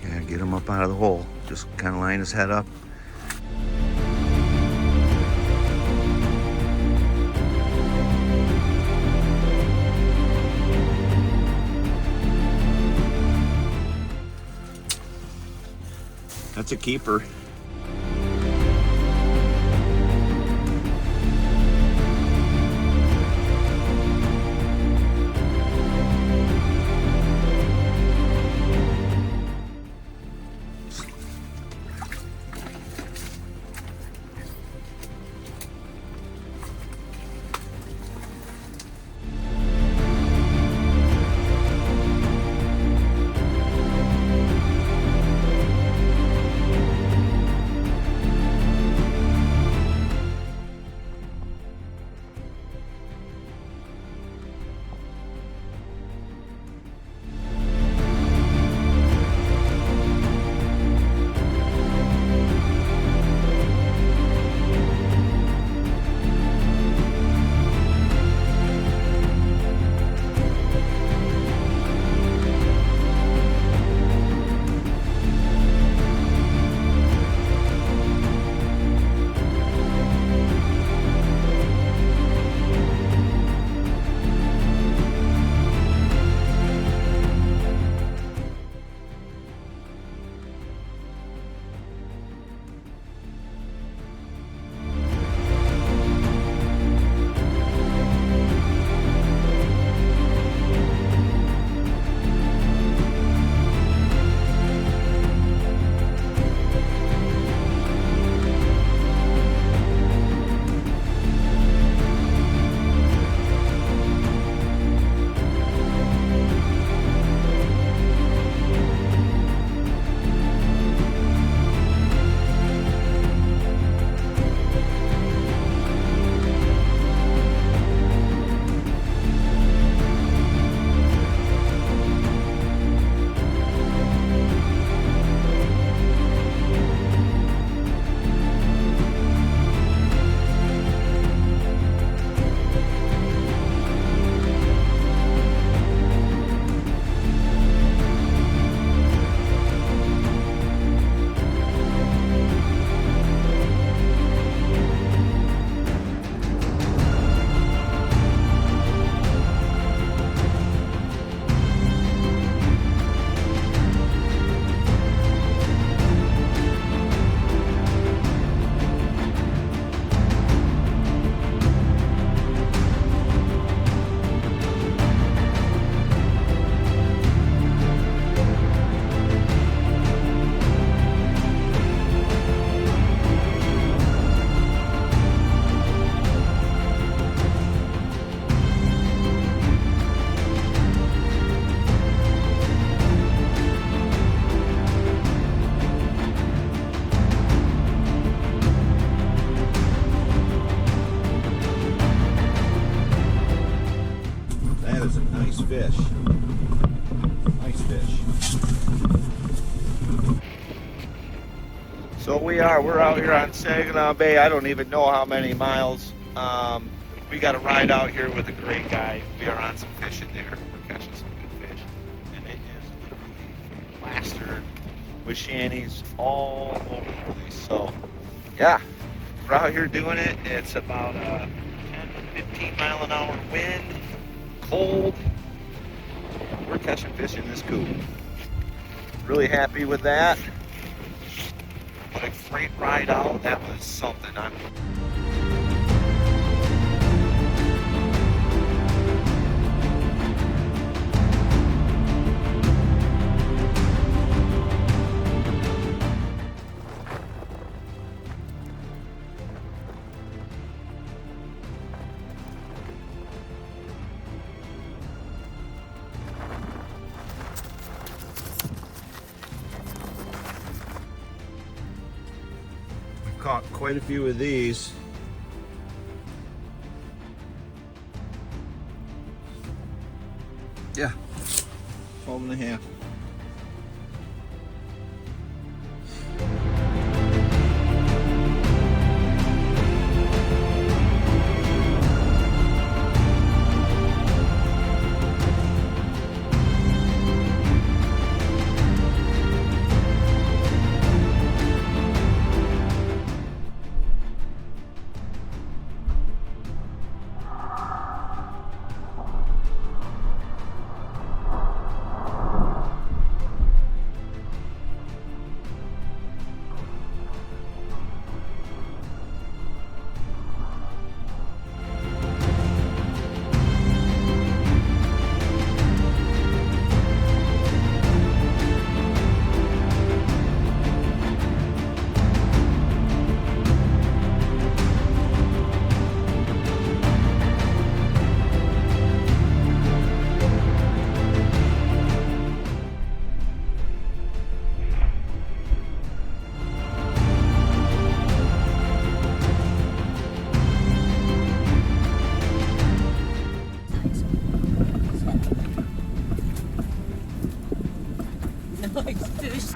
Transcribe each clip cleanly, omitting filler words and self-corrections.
Yeah, get him up out of the hole. Just kind of line his head up. That's a keeper. Fish. Nice fish. So we're out here on Saginaw Bay. I don't even know how many miles. We got a ride out here with a great guy. We are on some fishing there. We're catching some good fish. And it is literally plastered with shanties all over the place. So yeah, we're out here doing it. It's about a 10 to 15 mile an hour wind, cold. We're catching fish in this coop. Really happy with that. What a great ride out. That was something. Caught quite a few of these. Yeah, 12 and a half. likes fish.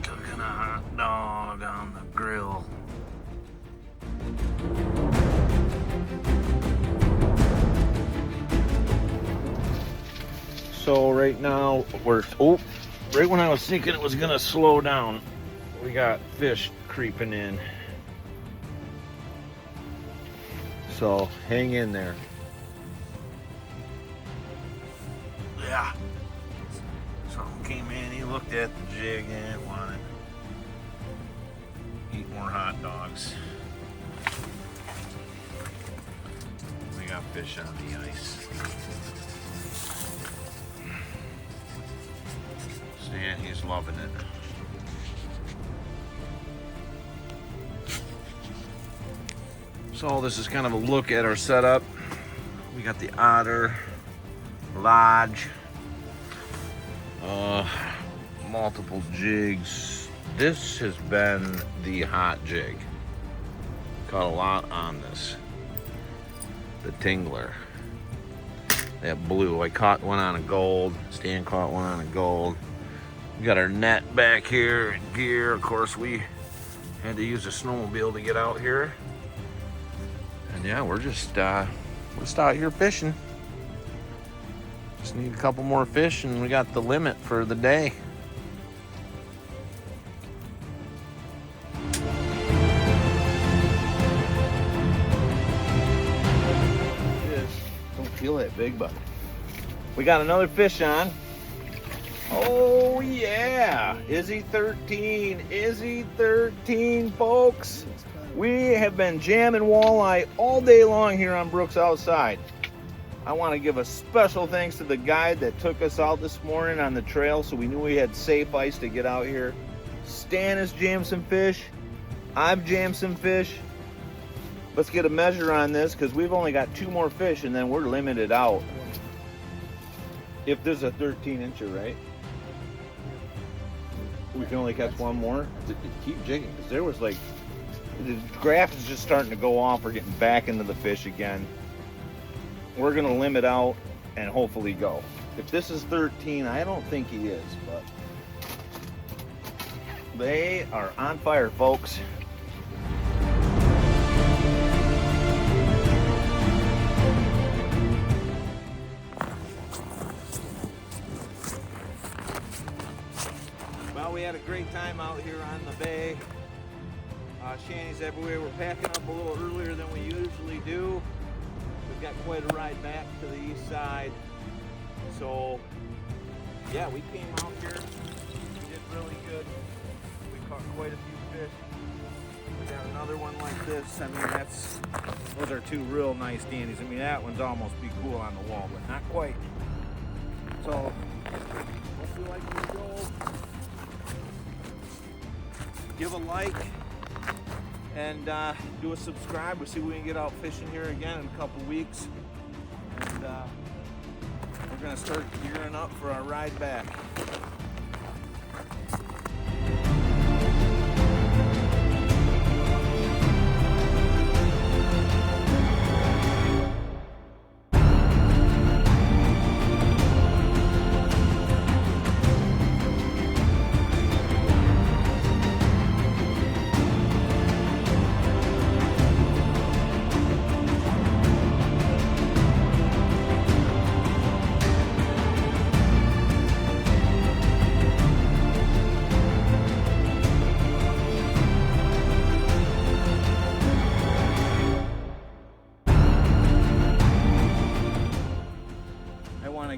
Cooking a hot dog on the grill. So right now right when I was thinking it was gonna slow down, we got fish creeping in. So hang in there. Yeah. Someone came in, he looked at the jig and wanted to eat more hot dogs. We got fish on the ice. Stan, he's loving it. So this is kind of a look at our setup. We got the otter, lodge, multiple jigs. This has been the hot jig. Caught a lot on this. The tingler. That blue. I caught one on a gold. Stan caught one on a gold. We got our net back here and gear. Of course, we had to use a snowmobile to get out here. And yeah, we're just out here fishing. Just need a couple more fish and we got the limit for the day. Don't feel that big, but we got another fish on. Oh yeah, Izzy 13, Izzy 13, folks. We have been jamming walleye all day long here on Brooks Outside. I want to give a special thanks to the guide that took us out this morning on the trail so we knew we had safe ice to get out here. Stan has jammed some fish. I've jammed some fish. Let's get a measure on this because we've only got 2 more fish and then we're limited out. If there's a 13-incher, right? We can only catch one more. Keep jigging because there was like, the graph is just starting to go off. We're getting back into the fish again. We're going to limit out and hopefully go. If this is 13, I don't think he is, but they are on fire, folks. Well, we had a great time out here on the bay. Shanties everywhere. We're packing up a little earlier than we usually do. We've got quite a ride back to the east side. So, yeah, we came out here. We did really good. We caught quite a few fish. We got another one like this. I mean, those are 2 real nice dandies. I mean, that one's almost be cool on the wall, but not quite. So, hope you like the show. Give a like. And do a subscribe. We'll see if we can get out fishing here again in a couple weeks. And we're going to start gearing up for our ride back.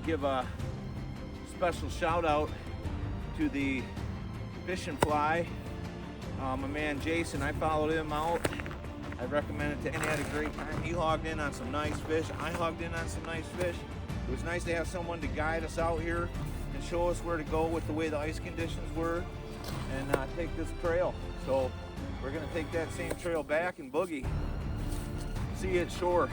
Give a special shout out to the Fish and Fly. My man Jason, I followed him out I recommend it to anyone. Had a great time. He hogged in on some nice fish. I hogged in on some nice fish. It was nice to have someone to guide us out here and show us where to go with the way the ice conditions were, and take this trail. So we're gonna take that same trail back and boogie. See you at shore.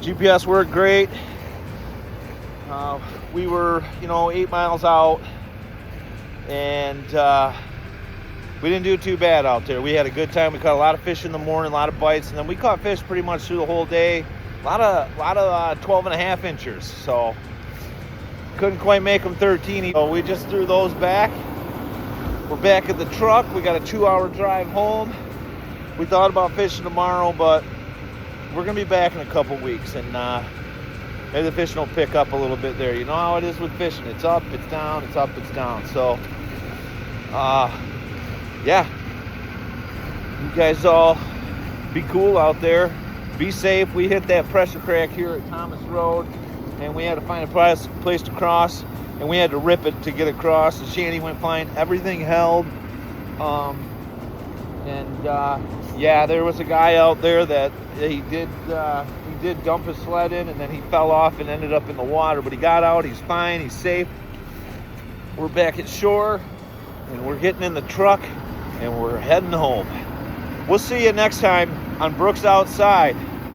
GPS worked great. We were, 8 miles out, and we didn't do too bad out there. We had a good time. We caught a lot of fish in the morning, a lot of bites, and then we caught fish pretty much through the whole day. A lot of 12 and a half inchers. So couldn't quite make them 13. So we just threw those back. We're back at the truck. We got a 2-hour drive home. We thought about fishing tomorrow, but we're gonna be back in a couple weeks, and maybe the fishing will pick up a little bit there. You know how it is with fishing. It's up, it's down, it's up, it's down. So, yeah. You guys all be cool out there. Be safe. We hit that pressure crack here at Thomas Road, and we had to find a place to cross, and we had to rip it to get across. The shanty went fine. Everything held. Yeah, there was a guy out there that he did dump his sled in, and then he fell off and ended up in the water, but he got out. He's fine, he's safe. We're back at shore, and we're getting in the truck, and we're heading home. We'll see you next time on Brooks Outside.